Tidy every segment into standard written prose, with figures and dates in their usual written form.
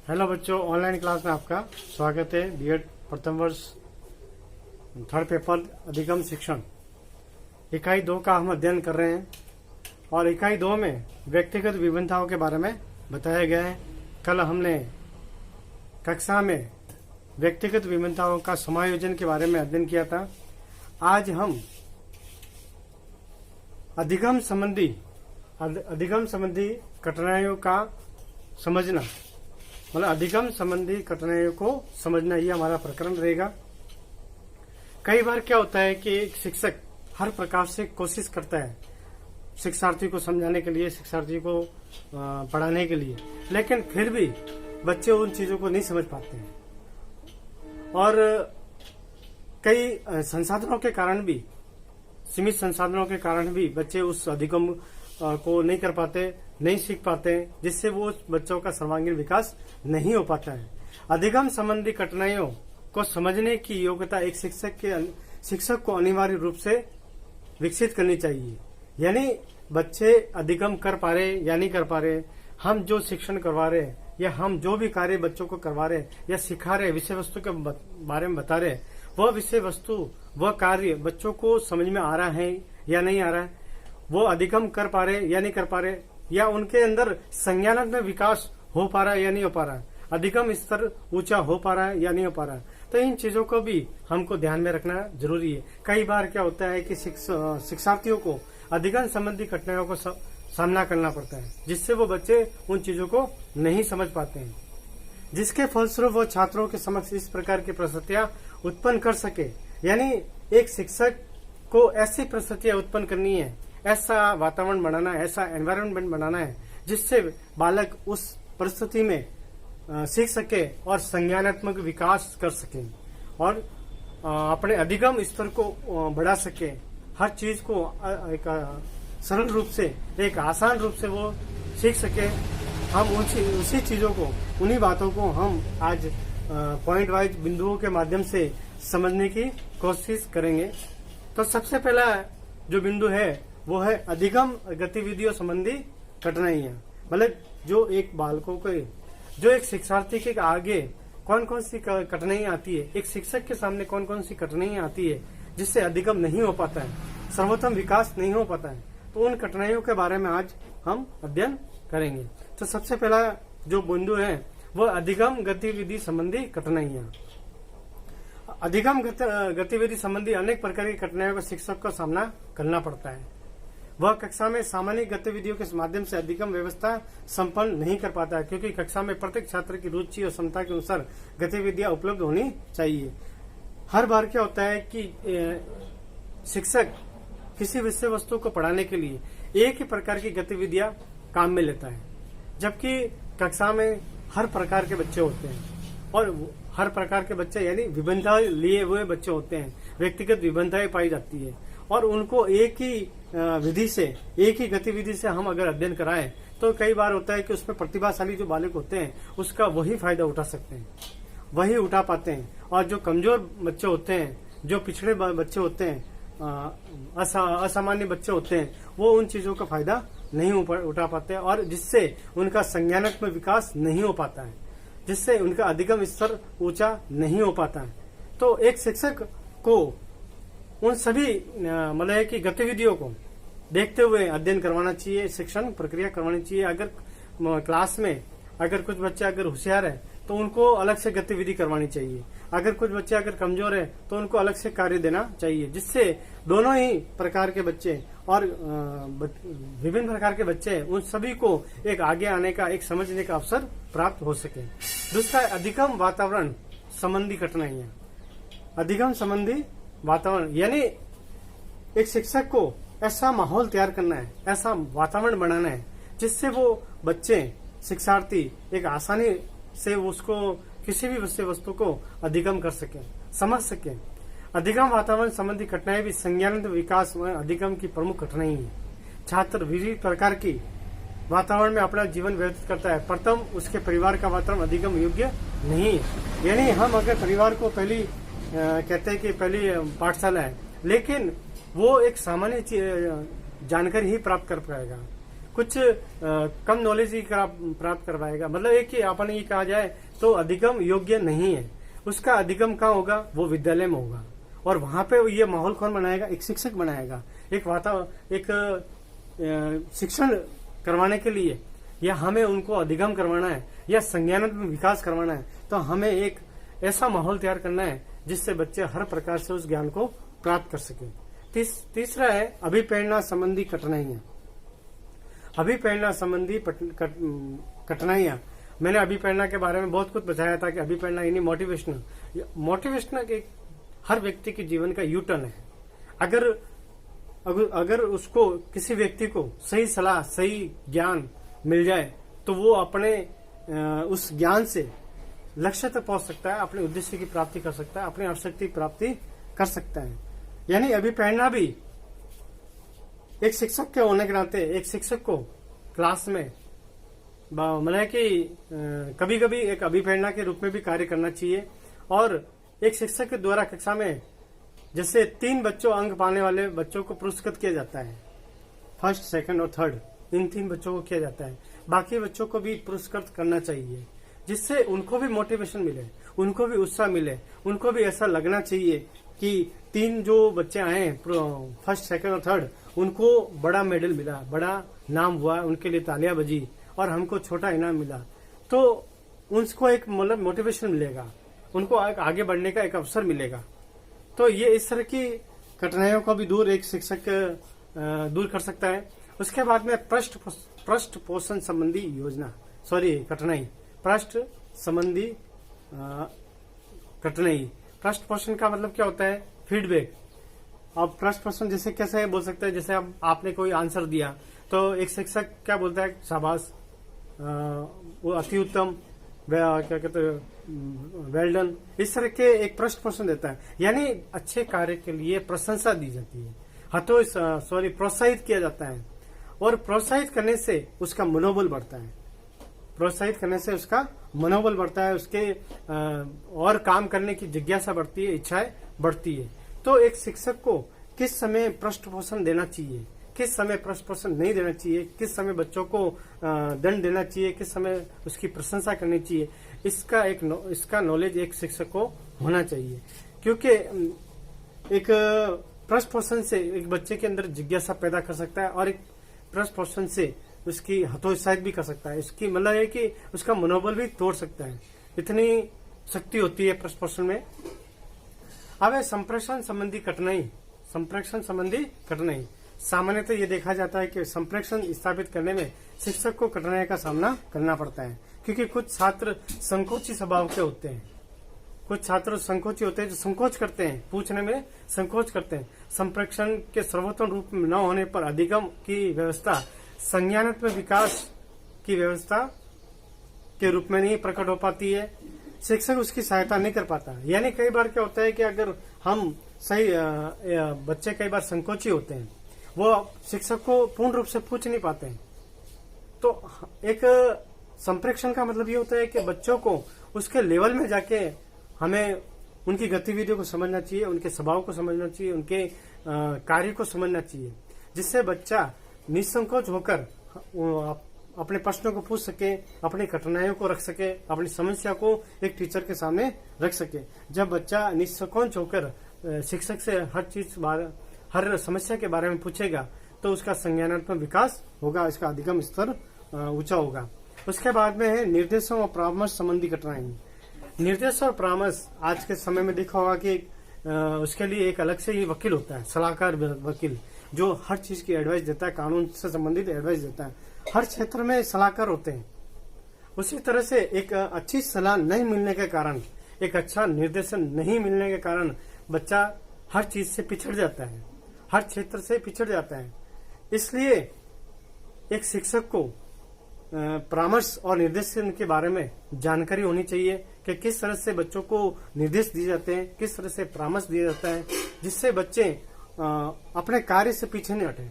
Hello बच्चों, online class में आपका स्वागत है। बीएड प्रथम वर्ष थर्ड पेपर अधिगम शिक्षण इकाई 2 का हम अध्ययन कर रहे हैं और इकाई 2 में व्यक्तिगत विभिन्नताओं के बारे में बताया गया है। कल हमने कक्षा में व्यक्तिगत विभिन्नताओं का समायोजन के बारे में अध्ययन किया था। आज हम अधिगम संबंधी कठिनाइयों का समझना, मतलब अधिगम संबंधी कठिनाइयों को समझना, ये हमारा प्रकरण रहेगा। कई बार क्या होता है कि एक शिक्षक हर प्रकार से कोशिश करता है शिक्षार्थी को समझाने के लिए, शिक्षार्थी को पढ़ाने के लिए, लेकिन फिर भी बच्चे उन चीजों को नहीं समझ पाते हैं और कई संसाधनों के कारण भी, सीमित संसाधनों के कारण भी बच्चे उस अधिगम को नहीं कर पाते, नहीं सीख पाते, जिससे वो बच्चों का सर्वांगीण विकास नहीं हो पाता है। अधिगम संबंधी कठिनाइयों को समझने की योग्यता एक शिक्षक को अनिवार्य रूप से विकसित करनी चाहिए। यानी बच्चे अधिगम कर पा रहे या नहीं कर पा रहे, हम जो शिक्षण करवा रहे या हम जो भी कार्य बच्चों को करवा रहे या सिखा रहे, विषय वस्तु के बारे में बता रहे, वह विषय वस्तु, वह कार्य बच्चों को समझ में आ रहा है या नहीं आ रहा है, वो अधिगम कर पा रहे या नहीं कर पा रहे, या उनके अंदर संज्ञानात्मक विकास हो पा रहा है या नहीं हो पा रहा है, अधिगम स्तर ऊंचा हो पा रहा है या नहीं हो पा रहा है। तो इन चीजों को भी हमको ध्यान में रखना जरूरी है। कई बार क्या होता है कि शिक्षार्थियों को अधिगम संबंधी कठिनाइयों को सामना करना पड़ता है, जिससे वो बच्चे उन चीजों को नहीं समझ पाते हैं, जिसके फलस्वरूप वो छात्रों के समक्ष इस प्रकार की परिस्थितियां उत्पन्न कर सके। यानी एक शिक्षक को ऐसी परिस्थितियां उत्पन्न करनी है, ऐसा वातावरण बनाना है, ऐसा एनवायरनमेंट बनाना है, जिससे बालक उस परिस्थिति में सीख सके और संज्ञानात्मक विकास कर सके और अपने अधिगम स्तर को बढ़ा सके। हर चीज को एक सरल रूप से, एक आसान रूप से वो सीख सके। हम उसी चीजों को, उन्हीं बातों को हम आज पॉइंट वाइज बिंदुओं के माध्यम से समझने की कोशिश करेंगे। तो सबसे पहला जो बिंदु है वो है अधिगम गतिविधियों संबंधी कठिनाइयां। मतलब जो एक शिक्षार्थी के आगे कौन कौन सी कठिनाइयां आती है, एक शिक्षक के सामने कौन कौन सी कठिनाइयां आती है जिससे अधिगम नहीं हो पाता है, सर्वोत्तम विकास नहीं हो पाता है, तो उन कठिनाइयों के बारे में आज हम अध्ययन करेंगे। तो सबसे पहला जो बिंदु है वो अधिगम गतिविधि संबंधी कठिनाइयां। अधिगम गतिविधि संबंधी अनेक प्रकार की कठिनाइयों का शिक्षक को सामना करना पड़ता है। वह कक्षा में सामान्य गतिविधियों के माध्यम से अधिगम व्यवस्था संपन्न नहीं कर पाता है, क्योंकि कक्षा में प्रत्येक छात्र की रुचि और क्षमता के अनुसार गतिविधियां उपलब्ध होनी चाहिए। हर बार क्या होता है कि शिक्षक किसी विषय वस्तु को पढ़ाने के लिए एक ही प्रकार की गतिविधियां काम में लेता है, जबकि कक्षा में हर प्रकार के बच्चे होते हैं और हर प्रकार के बच्चे यानी विभिन्नता लिए हुए बच्चे होते हैं, व्यक्तिगत विभिन्नताएं पाई जाती है और उनको एक ही विधि से, एक ही गतिविधि से हम अगर अध्ययन कराएं तो कई बार होता है कि उसमें प्रतिभाशाली जो बालक होते हैं उसका वही फायदा उठा सकते हैं, वही उठा पाते हैं, और जो कमजोर बच्चे होते हैं, जो पिछड़े बच्चे होते हैं, असामान्य बच्चे होते हैं, वो उन चीजों का फायदा नहीं उठा पाते और जिससे उनका संज्ञानात्मक विकास नहीं हो पाता है, जिससे उनका अधिगम स्तर ऊंचा नहीं हो पाता है। तो एक शिक्षक को उन सभी मतलब की गतिविधियों को देखते हुए अध्ययन करवाना चाहिए, शिक्षण प्रक्रिया करवानी चाहिए। अगर क्लास में अगर कुछ बच्चे अगर होशियार है तो उनको अलग से गतिविधि करवानी चाहिए, अगर कुछ बच्चे अगर कमजोर है तो उनको अलग से कार्य देना चाहिए, जिससे दोनों ही प्रकार के बच्चे और विभिन्न प्रकार के बच्चे उन सभी को एक आगे आने का, एक समझने का अवसर प्राप्त हो सके। दूसरा, अधिगम वातावरण संबंधी कठिनाइयां। अधिगम संबंधी वातावरण यानी एक शिक्षक को ऐसा माहौल तैयार करना है, ऐसा वातावरण बनाना है जिससे वो बच्चे, शिक्षार्थी एक आसानी से उसको किसी भी विषय वस्तु को अधिगम कर सके, समझ सके। अधिगम वातावरण संबंधी कठिनाई भी संज्ञानात्मक विकास में अधिगम की प्रमुख कठिनाई है। छात्र विविध प्रकार की वातावरण में अपना जीवन व्यतीत करता है। प्रथम, उसके परिवार का वातावरण अधिगम योग्य नहीं है। यानी हम अगर परिवार को कहते हैं कि पहली पाठशाला है, लेकिन वो एक सामान्य जानकारी ही प्राप्त कर पाएगा, कुछ कम नॉलेज ही प्राप्त कर पाएगा। मतलब एक ही अपन ये कहा जाए तो अधिगम योग्य नहीं है, उसका अधिगम कहाँ होगा, वो विद्यालय में होगा। और वहां पे ये माहौल कौन बनाएगा, एक शिक्षक बनाएगा। एक शिक्षण करवाने के लिए या हमें उनको अधिगम करवाना है या संज्ञानात्मक विकास करवाना है, तो हमें एक ऐसा माहौल तैयार करना है जिससे बच्चे हर प्रकार से उस ज्ञान को प्राप्त कर सके। तीसरा है अभिप्रेरणा संबंधी कठिनाइयां। अभिप्रेरणा संबंधी कठिनाइयां, मैंने अभिप्रेरणा के बारे में बहुत कुछ बताया था कि अभिप्रेरणा यानी मोटिवेशनल एक हर व्यक्ति के जीवन का यू टर्न है। अगर उसको किसी व्यक्ति को सही सलाह, सही ज्ञान मिल जाए तो वो अपने उस ज्ञान से लक्ष्य तक पहुंच सकता है, अपने उद्देश्य की प्राप्ति कर सकता है, अपनी आवश्यकता की प्राप्ति कर सकता है। यानी अभिप्रेरणा भी एक शिक्षक के होने के नाते एक शिक्षक को क्लास में मतलब कि कभी कभी एक अभिप्रेरणा के रूप में भी कार्य करना चाहिए। और एक शिक्षक के द्वारा कक्षा में जैसे 3 बच्चों अंक पाने वाले बच्चों को पुरस्कृत किया जाता है, फर्स्ट, सेकंड और थर्ड, इन 3 बच्चों को किया जाता है। बाकी बच्चों को भी पुरस्कृत करना चाहिए जिससे उनको भी मोटिवेशन मिले, उनको भी उत्साह मिले, उनको भी ऐसा लगना चाहिए कि 3 जो बच्चे आए फर्स्ट, सेकंड और थर्ड, उनको बड़ा मेडल मिला, बड़ा नाम हुआ, उनके लिए तालियां बजी और हमको छोटा इनाम मिला, तो उनको एक मतलब मोटिवेशन मिलेगा, उनको आगे बढ़ने का एक अवसर मिलेगा। तो ये इस तरह की कठिनाइयों को भी दूर एक शिक्षक दूर कर सकता है। उसके बाद में पृष्ठ पोषण संबंधी कठिनाई, पृष्ठ संबंधी कठिनाई। पृष्ठ पोषण का मतलब क्या होता है, फीडबैक। अब पृष्ठ पोषण जैसे कैसे बोल सकते हैं, जैसे अब आपने कोई आंसर दिया तो एक शिक्षक क्या बोलता है, शाबाश, वो अति उत्तम, क्या कहते हैं, वेल डन, इस तरह के एक पृष्ठ पोषण देता है। यानी अच्छे कार्य के लिए प्रशंसा दी जाती है, प्रोत्साहित किया जाता है। और प्रोत्साहित करने से उसका मनोबल बढ़ता है, प्रोत्साहित करने से उसका मनोबल बढ़ता है, उसके और काम करने की जिज्ञासा बढ़ती है, इच्छाएं बढ़ती है। तो एक शिक्षक को किस समय पृष्ठ पोषण देना चाहिए, किस समय पृष्ठ पोषण नहीं देना चाहिए, किस समय बच्चों को दंड देना चाहिए, किस समय उसकी प्रशंसा करनी चाहिए, इसका नॉलेज एक शिक्षक को होना चाहिए। क्योंकि एक पृष्ठ पोषण से एक बच्चे के अंदर जिज्ञासा पैदा कर सकता है और एक पृष्ठ पोषण से उसकी हतोत्साहित भी कर सकता है। इसकी मतलब है कि उसका मनोबल भी तोड़ सकता है, इतनी शक्ति होती है पृष्ठ पोषण में। अब संप्रेषण संबंधी कठिनाई, सामान्यतः ये देखा जाता है कि संप्रेषण स्थापित करने में शिक्षक को कठिनाई का सामना करना पड़ता है, क्योंकि कुछ छात्र संकोची स्वभाव के होते हैं, कुछ छात्र संकोची होते हैं जो संकोच करते हैं, पूछने में संकोच करते हैं। संप्रेषण के सर्वोत्तम रूप में न होने पर अधिगम की व्यवस्था संज्ञानात्मक विकास की व्यवस्था के रूप में नहीं प्रकट हो पाती है, शिक्षक उसकी सहायता नहीं कर पाता। यानी कई बार क्या होता है कि अगर हम सही बच्चे कई बार संकोची होते हैं, वो शिक्षक को पूर्ण रूप से पूछ नहीं पाते हैं। तो एक संप्रेषण का मतलब ये होता है कि बच्चों को उसके लेवल में जाके हमें उनकी गतिविधियों को समझना चाहिए, उनके स्वभाव को समझना चाहिए, उनके कार्य को समझना चाहिए, जिससे बच्चा निसंकोच होकर अपने प्रश्नों को पूछ सके, अपनी कठिनाइयों को रख सके, अपनी समस्या को एक टीचर के सामने रख सके। जब बच्चा निसंकोच होकर शिक्षक से हर समस्या के बारे में पूछेगा तो उसका संज्ञानात्मक विकास होगा, इसका अधिगम स्तर ऊंचा होगा। उसके बाद में है निर्देशों और परामर्श संबंधी कठिनाई। निर्देश और परामर्श आज के समय में देखा होगा कि उसके लिए एक अलग से ही वकील होता है, सलाहकार वकील, जो हर चीज की एडवाइस देता है, कानून से संबंधित एडवाइस देता है। हर क्षेत्र में सलाहकार होते हैं। उसी तरह से एक अच्छी सलाह नहीं मिलने के कारण, एक अच्छा निर्देशन नहीं मिलने के कारण बच्चा हर चीज से पिछड़ जाता है, हर क्षेत्र से पिछड़ जाता है। इसलिए एक शिक्षक को परामर्श और निर्देशन के बारे में जानकारी होनी चाहिए कि किस तरह से बच्चों को निर्देश दिए जाते हैं, किस तरह से परामर्श दिया जाता है, जिससे बच्चे अपने कार्य से पीछे नहीं हटे।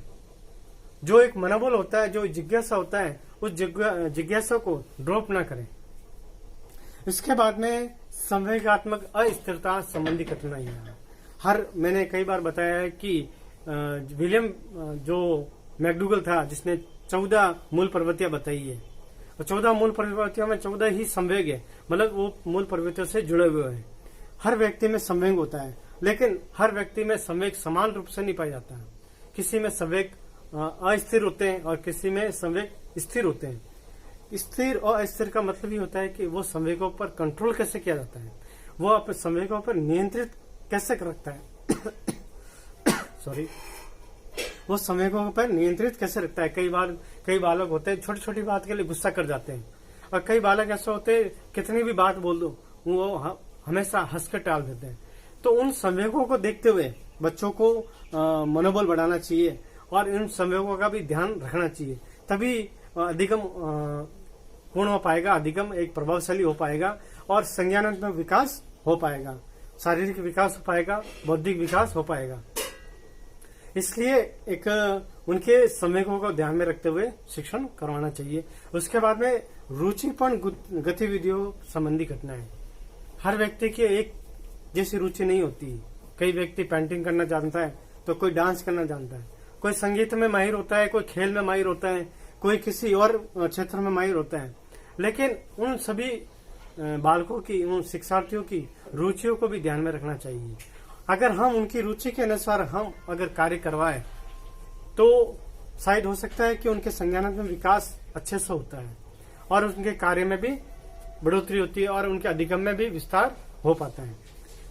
जो एक मनोबल होता है, जो जिज्ञासा होता है, उस जिज्ञासा को ड्रॉप ना करें। इसके बाद में संवेगात्मक अस्थिरता संबंधी कठिनाइयां। मैंने कई बार बताया है कि विलियम जो मैकडूगल था, जिसने 14 मूल प्रवृत्तियां बताई है, और 14 मूल प्रवृत्तियों में 14 ही संवेग है, मतलब वो मूल प्रवृत्तियों से जुड़े हुए हैं। हर व्यक्ति में संवेग होता है, लेकिन हर व्यक्ति में संवेग समान रूप से नहीं पाया जाता है। किसी में संवेग अस्थिर होते हैं और किसी में संवेग स्थिर होते हैं। स्थिर और अस्थिर का मतलब ही होता है कि वो संवेगों पर कंट्रोल कैसे किया जाता है, वो अपने संवेगों पर नियंत्रित कैसे रखता है सॉरी, वो संवेगों पर नियंत्रित कैसे रखता है। कई बालक होते हैं छोटी छोटी बात के लिए गुस्सा कर जाते हैं, और कई बालक ऐसे होते हैं कितनी भी बात बोल दो वो हमेशा हंस कर टाल देते हैं। तो उन संवेगों को देखते हुए बच्चों को मनोबल बढ़ाना चाहिए और इन संवेगों का भी ध्यान रखना चाहिए, तभी अधिगम पूर्ण हो पाएगा, अधिगम एक प्रभावशाली हो पाएगा और संज्ञानात्मक विकास हो पाएगा, शारीरिक विकास हो पाएगा, बौद्धिक विकास हो पाएगा। इसलिए एक उनके संवेगों को ध्यान में रखते हुए शिक्षण करवाना चाहिए। उसके बाद में रुचिपूर्ण गतिविधियों संबंधी घटनाएं। हर व्यक्ति की एक जैसी रुचि नहीं होती। कई व्यक्ति पेंटिंग करना जानता है तो कोई डांस करना जानता है, कोई संगीत में माहिर होता है, कोई खेल में माहिर होता है, कोई किसी और क्षेत्र में माहिर होता है। लेकिन उन सभी बालकों की, उन शिक्षार्थियों की रुचियों को भी ध्यान में रखना चाहिए। अगर हम उनकी रुचि के अनुसार हम अगर कार्य करवाए तो शायद हो सकता है कि उनके संज्ञानात्मक विकास अच्छे से होता है और उनके कार्य में भी बढ़ोतरी होती है और उनके अधिगम में भी विस्तार हो पाता है।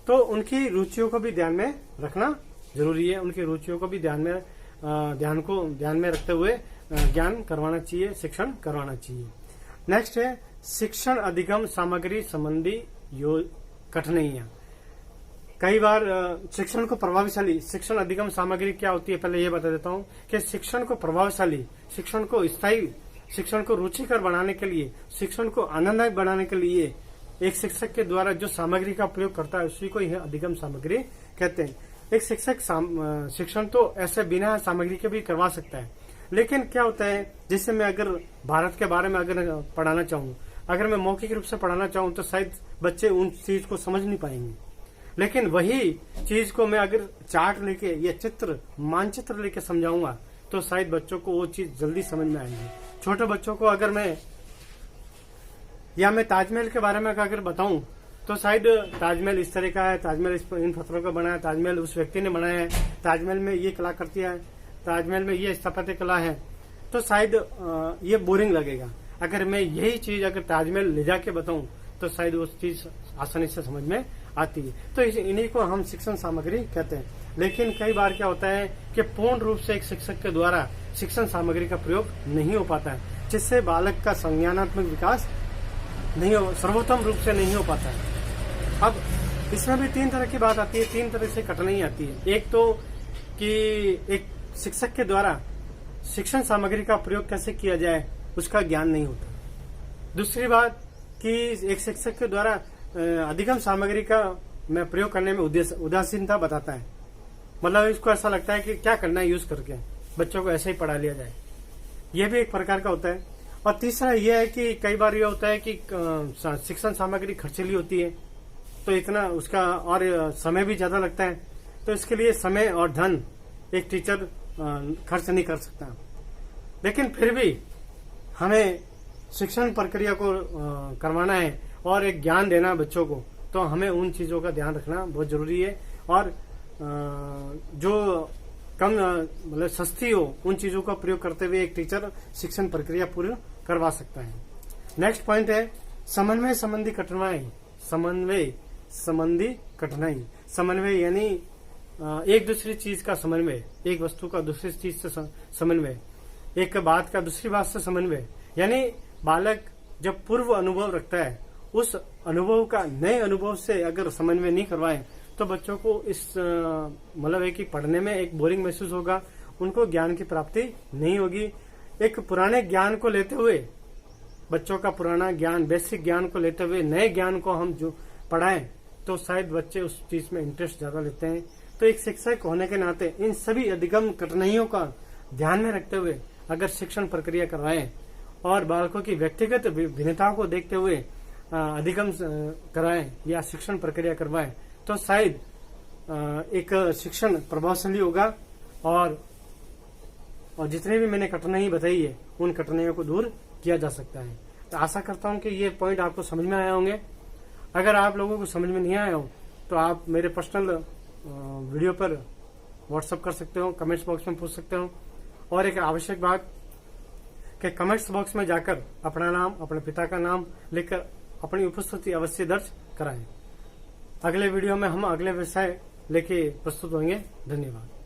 तो उनकी रुचियों को भी ध्यान में रखना जरूरी है। उनकी रुचियों को भी ध्यान में रखते हुए ज्ञान करवाना चाहिए, शिक्षण करवाना चाहिए। नेक्स्ट है शिक्षण अधिगम सामग्री संबंधी कठिनाइयां। कई बार शिक्षण को प्रभावशाली, शिक्षण अधिगम सामग्री क्या होती है पहले ये बता देता हूँ कि शिक्षण को प्रभावशाली, शिक्षण को स्थायी, शिक्षण को रुचिकर बनाने के लिए, शिक्षण को आनंददायक बनाने के लिए एक शिक्षक के द्वारा जो सामग्री का प्रयोग करता है उसी को यह अधिगम सामग्री कहते हैं। एक शिक्षक शिक्षण तो ऐसे बिना सामग्री के भी करवा सकता है, लेकिन क्या होता है जैसे मैं अगर भारत के बारे में अगर पढ़ाना चाहूँ, अगर मैं मौखिक रूप से पढ़ाना चाहूँ तो शायद बच्चे उन चीज को समझ नहीं पाएंगे। लेकिन वही चीज को मैं अगर चार्ट लेके या चित्र मानचित्र लेके समझाऊंगा तो शायद बच्चों को वो चीज जल्दी समझ में आएगी। छोटे बच्चों को अगर मैं ताजमहल के बारे में अगर बताऊं तो शायद ताजमहल इस तरह का है, ताजमहल इन पत्थरों का बना है, ताजमहल उस व्यक्ति ने बनाया है, ताजमहल में ये कलाकृतियां है, ताजमहल में ये स्थापत्य कला है, तो शायद ये बोरिंग लगेगा। अगर मैं यही चीज अगर ताजमहल ले जाके बताऊं तो शायद वो चीज आसानी से समझ में आती है। तो इन्हीं को हम शिक्षण सामग्री कहते हैं। लेकिन कई बार क्या होता है कि पूर्ण रूप से एक शिक्षक के द्वारा शिक्षण सामग्री का प्रयोग नहीं हो पाता है, जिससे बालक का संज्ञानात्मक विकास सर्वोत्तम रूप से नहीं हो पाता है। अब इसमें भी 3 तरह की बात आती है, 3 तरह से कठिनाई आती है। एक तो कि एक शिक्षक के द्वारा शिक्षण सामग्री का प्रयोग कैसे किया जाए उसका ज्ञान नहीं होता। दूसरी बात कि एक शिक्षक के द्वारा अधिगम सामग्री का मैं प्रयोग करने में उदासीनता बताता है, मतलब इसको ऐसा लगता है कि क्या करना है यूज करके, बच्चों को ऐसे ही पढ़ा लिया जाए, यह भी एक प्रकार का होता है। और तीसरा यह है कि कई बार यह होता है कि शिक्षण सामग्री खर्चीली होती है तो इतना उसका और समय भी ज्यादा लगता है, तो इसके लिए समय और धन एक टीचर खर्च नहीं कर सकता। लेकिन फिर भी हमें शिक्षण प्रक्रिया को करवाना है और एक ज्ञान देना बच्चों को, तो हमें उन चीजों का ध्यान रखना बहुत जरूरी है। और जो कम मतलब सस्ती हो उन चीजों का प्रयोग करते हुए एक टीचर शिक्षण प्रक्रिया पूरी करवा सकता है। नेक्स्ट पॉइंट है समन्वय संबंधी कठिनाई। समन्वय संबंधी कठिनाई, समन्वय यानी एक दूसरी चीज का समन्वय, एक वस्तु का दूसरी चीज से समन्वय, एक बात का दूसरी बात से समन्वय। यानी बालक जब पूर्व अनुभव रखता है उस अनुभव का नए अनुभव से अगर समन्वय नहीं करवाए तो बच्चों को इस मतलब है कि पढ़ने में एक बोरिंग महसूस होगा, उनको ज्ञान की प्राप्ति नहीं होगी। एक पुराने ज्ञान को लेते हुए, बच्चों का पुराना ज्ञान, बेसिक ज्ञान को लेते हुए नए ज्ञान को हम जो पढ़ाएं तो शायद बच्चे उस चीज में इंटरेस्ट ज्यादा लेते हैं। तो एक शिक्षक होने के नाते इन सभी अधिगम कठिनाइयों का ध्यान में रखते हुए अगर शिक्षण प्रक्रिया करवाएं और बालकों की व्यक्तिगत भिन्नताओं को देखते हुए अधिगम कराएं या शिक्षण प्रक्रिया करवाएं तो शायद एक शिक्षण प्रभावशाली होगा और और जितने भी मैंने कठिनाई बताई है उन कठिनाइयों को दूर किया जा सकता है। तो आशा करता हूं कि ये पॉइंट आपको समझ में आए होंगे। अगर आप लोगों को समझ में नहीं आया हो तो आप मेरे पर्सनल वीडियो पर व्हाट्सएप कर सकते हो, कमेंट्स बॉक्स में पूछ सकते हो। और एक आवश्यक बात कि कमेंट्स बॉक्स में जाकर अपना नाम, अपने पिता का नाम लिखकर अपनी उपस्थिति अवश्य दर्ज कराएं। अगले वीडियो में हम अगले विषय लेके प्रस्तुत होंगे। धन्यवाद।